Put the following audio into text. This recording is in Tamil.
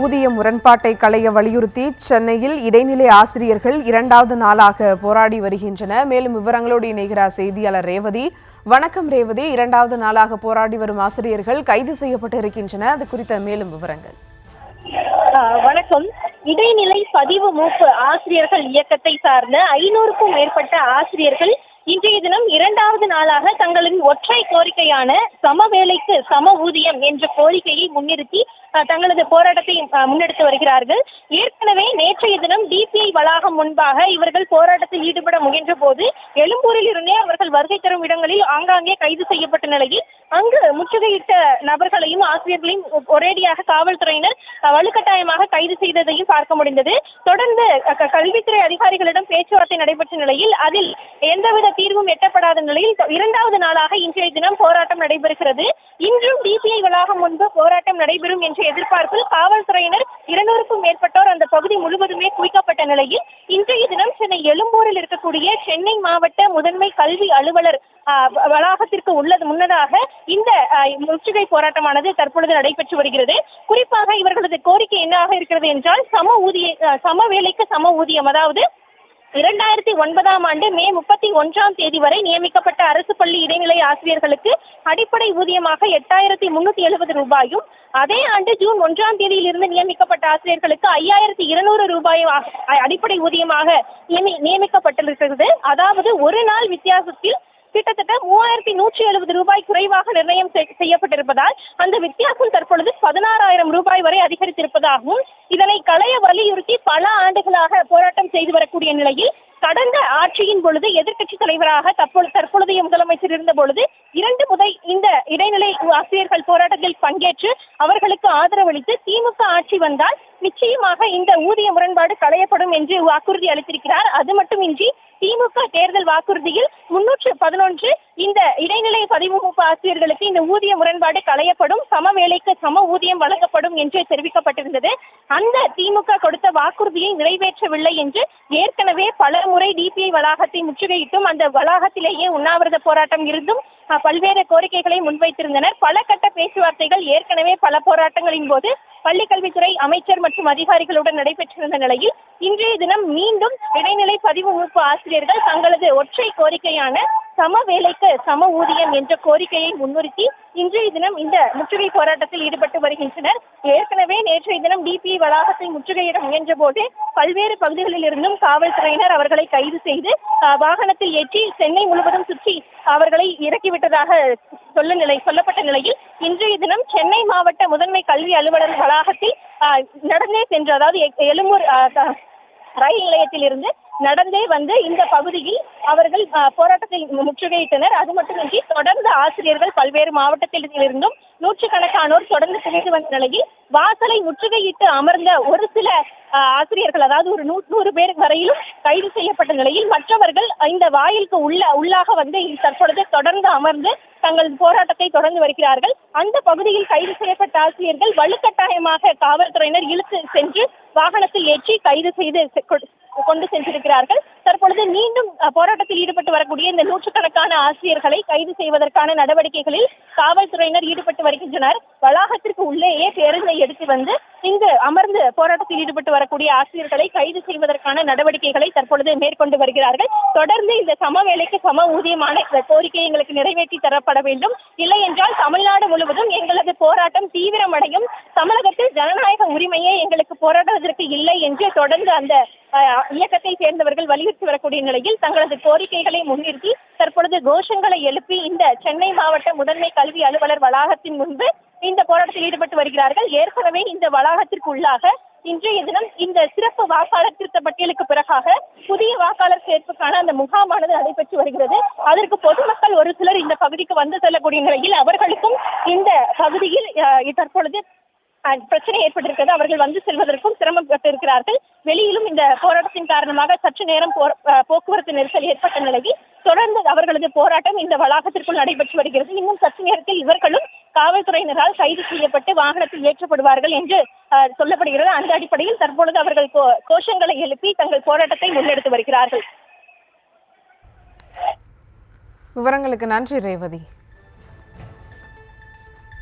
ஊதிய முரண்பாட்டை களைய வலியுறுத்தி சென்னையில் இடைநிலை ஆசிரியர்கள் 2வது நாளாக போராடி வருகின்றனர். மேலும் விவரங்களோடு இணைகிறார் செய்தியாளர் ரேவதி. வணக்கம் ரேவதி. 2வது நாளாக போராடி வரும் ஆசிரியர்கள் கைது செய்யப்பட்டு இருக்கின்றனர். அது குறித்த மேலும் விவரங்கள். வணக்கம். இடைநிலை பதிவு மூப்பு ஆசிரியர்கள் இயக்கத்தை சார்ந்த 500க்கும் மேற்பட்ட ஆசிரியர்கள் இன்றைய தினம் 2வது நாளாக தங்களின் ஒற்றை கோரிக்கையான சம வேலைக்கு சம ஊதியம் என்ற கோரிக்கையை முன்னிறுத்தி தங்களது போராட்டத்தை முன்னெடுத்து வருகிறார்கள். ஏற்கனவே நேற்றைய தினம் டிபிஐ வளாகம் முன்பாக இவர்கள் போராட்டத்தில் ஈடுபட முயன்ற போது எழும்பூரில் இருந்தே அவர்கள் வருகை தரும் இடங்களில் ஆங்காங்கே கைது செய்யப்பட்ட நிலையில் அங்கு முற்றுகையிட்ட நபர்களையும் ஆசிரியர்களையும் ஒரேடியாக காவல்துறையினர் வலுக்கட்டாயமாக கைது செய்ததையும் பார்க்க முடிந்தது. தொடர்ந்து கல்வித்துறை அதிகாரிகளிடம் பேச்சுவார்த்தை நடைபெற்ற நிலையில் அதில் எந்தவித தீர்வும் எட்டப்படாத நிலையில் 2வது நாளாக இன்றைய தினம் போராட்டம் நடைபெறுகிறது. இன்றும் டிபிஐ வளாகம் முன்பு போராட்டம் நடைபெறும் என்ற எதிர்பார்ப்பில் காவல்துறையினர் 200க்கும் மேற்பட்டோர் அந்த பகுதி முழுவதுமே குவிக்கப்பட்ட நிலையில் இன்றைய தினம் சென்னை எழும்பூரில் இருக்கக்கூடிய சென்னை மாவட்ட முதன்மை கல்வி அலுவலர் வளாகத்திற்கு முன்னதாக இந்த முற்றுகை போராட்டமானது தற்பொழுது நடைபெற்று வருகிறது. குறிப்பாக இவர்களது கோரிக்கை என்னவாக இருக்கிறது என்றால் சம வேலைக்கு சம ஊதியம், அதாவது 2009ஆம் ஆண்டு மே 31ஆம் தேதி வரை நியமிக்கப்பட்ட அரசு பள்ளி இடைநிலை ஆசிரியர்களுக்கு அடிப்படை ஊதியமாக 8370 ரூபாயும், அதே ஆண்டு ஜூன் 1ஆம் தேதியிலிருந்து நியமிக்கப்பட்ட ஆசிரியர்களுக்கு 5200 ரூபாய் அடிப்படை ஊதியமாக நியமிக்கப்பட்டிருக்கிறது. அதாவது ஒரு நாள் வித்தியாசத்தில் கிட்டத்தட்ட 3170 ரூபாய் குறைவாக நிர்ணயம் செய்யப்பட்டிருப்பதால் அந்த வித்தியாசம் தற்பொழுது 16000 ரூபாய் வரை அதிகரித்திருப்பதாகவும் இதனை களைய வலியுறுத்தி பல ஆண்டுகளாக போராட்டம் செய்து வரக்கூடிய நிலையில் கடந்த ஆட்சியின் பொழுது எதிர்க்கட்சி தலைவராக தற்பொழுதைய முதலமைச்சர் இருந்த பொழுது 2 முறை இந்த இடைநிலை ஆசிரியர்கள் போராட்டத்தில் பங்கேற்று அவர்களுக்கு ஆதரவளித்து திமுக ஆட்சி வந்தால் நிச்சயமாக இந்த ஊதிய முரண்பாடு களையப்படும் என்று வாக்குறுதி அளித்திருக்கிறார். அது மட்டுமின்றி திமுக தேர்தல் வாக்குறுதியில் 311 இந்த இடைநிலை பதிவு மூப்பு ஆசிரியர்களுக்கு இந்த ஊதிய முரண்பாடு களையப்படும், சம வேலைக்கு சம ஊதியம் வழங்கப்படும் என்று தெரிவிக்கப்பட்டிருந்தது. அந்த திமுக கொடுத்த வாக்குறுதியை நிறைவேற்றவில்லை என்று ஏற்கனவே பல முறை டிபிஐ வளாகத்தை முற்றுகையிட்டும் அந்த வளாகத்திலேயே உண்ணாவிரத போராட்டம் இருந்தும் பல்வேறு கோரிக்கைகளை முன்வைத்திருந்தனர். பல கட்ட பேச்சுவார்த்தைகள் ஏற்கனவே பல போராட்டங்களின் போது பள்ளிக்கல்வித்துறை அமைச்சர் மற்றும் அதிகாரிகளுடன் நடைபெற்றிருந்த நிலையில் இன்றைய தினம் மீண்டும் இடைநிலை பதிவு மூப்பு ஆசிரியர்கள் தங்களது ஒற்றை கோரிக்கையான சம வேலைக்கு சம ஊதியம் என்ற கோரிக்கையை முன்னிறுத்தி இன்றைய தினம் இந்த முற்றுகை போராட்டத்தில் ஈடுபட்டு வருகின்றனர். ஏற்கனவே நேற்றைய தினம் டிபிஐ வளாகத்தை முற்றுகையிட முயன்ற போது பல்வேறு பகுதிகளில் இருந்தும் காவல்துறையினர் அவர்களை கைது செய்து வாகனத்தில் ஏற்றி சென்னை முழுவதும் சுற்றி அவர்களை இறக்கிவிட்டதாக சொல்லப்பட்ட நிலையில் இன்றைய தினம் சென்னை மாவட்ட முதன்மை கல்வி அலுவலர் வளாகத்தில் நடந்தே சென்று, அதாவது எழும்பூர் ரயில் நிலையத்தில் இருந்து நடந்தே வந்து இந்த பகுதியில் அவர்கள் போராட்டத்தை முற்றுகையிட்டனர். அது மட்டுமின்றி தொடர்ந்து ஆசிரியர்கள் பல்வேறு மாவட்டத்தில் இருந்தும் நூற்றுக்கணக்கானோர் தொடர்ந்து குவிந்து வந்த நிலையில் வாசலை முற்றுகையிட்டு அமர்ந்த ஒரு சில ஆசிரியர்கள், அதாவது ஒரு 100 பேர் வரையிலும் கைது செய்யப்பட்ட நிலையில் மற்றவர்கள் இந்த வாயிலுக்கு உள்ளாக வந்து தற்பொழுது தொடர்ந்து அமர்ந்து தங்கள் போராட்டத்தை தொடர்ந்து வருகிறார்கள். அந்த பகுதியில் கைது செய்யப்பட்ட ஆசிரியர்கள் வலுக்கட்டாயமாக காவல்துறையினர் இழுத்து சென்று வாகனத்தில் ஏற்றி கைது செய்து கொண்டு சென்றிருக்கிறார்கள். தற்பொழுது மீண்டும் போராட்டத்தில் ஈடுபட்டு வரக்கூடிய இந்த நூற்றுக்கணக்கான ஆசிரியர்களை கைது செய்வதற்கான நடவடிக்கைகளில் காவல்துறையினர் ஈடுபட்டு வருகின்றனர். வளாகத்திற்கு உள்ளேயே பேருந்தை எடுத்து வந்து இங்கு அமர்ந்து போராட்டத்தில் ஈடுபட்டு வரக்கூடிய ஆசிரியர்களை கைது செய்வதற்கான நடவடிக்கைகளை தற்பொழுது மேற்கொண்டு வருகிறார்கள். தொடர்ந்து இந்த சம வேலைக்கு சம ஊதியமான கோரிக்கை எங்களுக்கு நிறைவேற்றி தரப்பட வேண்டும், இல்லை என்றால் தமிழ்நாடு முழுவதும் எங்களது போராட்டம் தீவிரமடையும், தமிழகத்தில் ஜனநாயக உரிமையே எங்களுக்கு போராடுவதற்கு இல்லை என்று தொடர்ந்து அந்த இயக்கத்தை சேர்ந்தவர்கள் வலியுறுத்தி வரக்கூடிய நிலையில் தங்களது கோரிக்கைகளை முன்னிறுத்தி தற்பொழுது கோஷங்களை எழுப்பி இந்த சென்னை மாவட்ட முதன்மை கல்வி அலுவலர் வளாகத்தின் முன்பு இந்த போராட்டத்தில் ஈடுபட்டு வருகிறார்கள். ஏற்கனவே இந்த வளாகத்திற்கு உள்ளாக இன்றைய தினம் இந்த சிறப்பு வாக்காளர் திருத்த பட்டியலுக்கு பிறகாக புதிய வாக்காளர் சேர்ப்புக்கான அந்த முகாமானது நடைபெற்று வருகிறது. அதற்கு பொதுமக்கள் ஒரு சிலர் இந்த பகுதிக்கு வந்து செல்லக்கூடிய நிலையில் அவர்களுக்கும் இந்த பகுதியில் தற்பொழுது பிரச்சனை ஏற்பட்டிருக்கிறது. அவர்கள் வந்து செல்வதற்கும் சிரமப்பட்டு இருக்கிறார்கள். வெளியிலும் இந்த போராட்டத்தின் காரணமாக சற்று நேரம் போக்குவரத்து நெரிசல் ஏற்பட்ட நிலையில் தொடர்ந்து அவர்களது போராட்டம் இந்த வளாகத்திற்குள் நடைபெற்று வருகிறது. இன்னும் சற்று நேரத்தில் இவர்களும் காவல்துறையினரால் கைது செய்யப்பட்டு வாகனத்தில் ஏற்றப்படுவார்கள் என்று சொல்லப்படுகிறது. அந்த அடிப்படையில் தற்பொழுது அவர்கள் கோஷங்களை எழுப்பி தங்கள் போராட்டத்தை முன்னெடுத்து வருகிறார்கள். விவரங்களுக்கு நன்றி ரேவதி.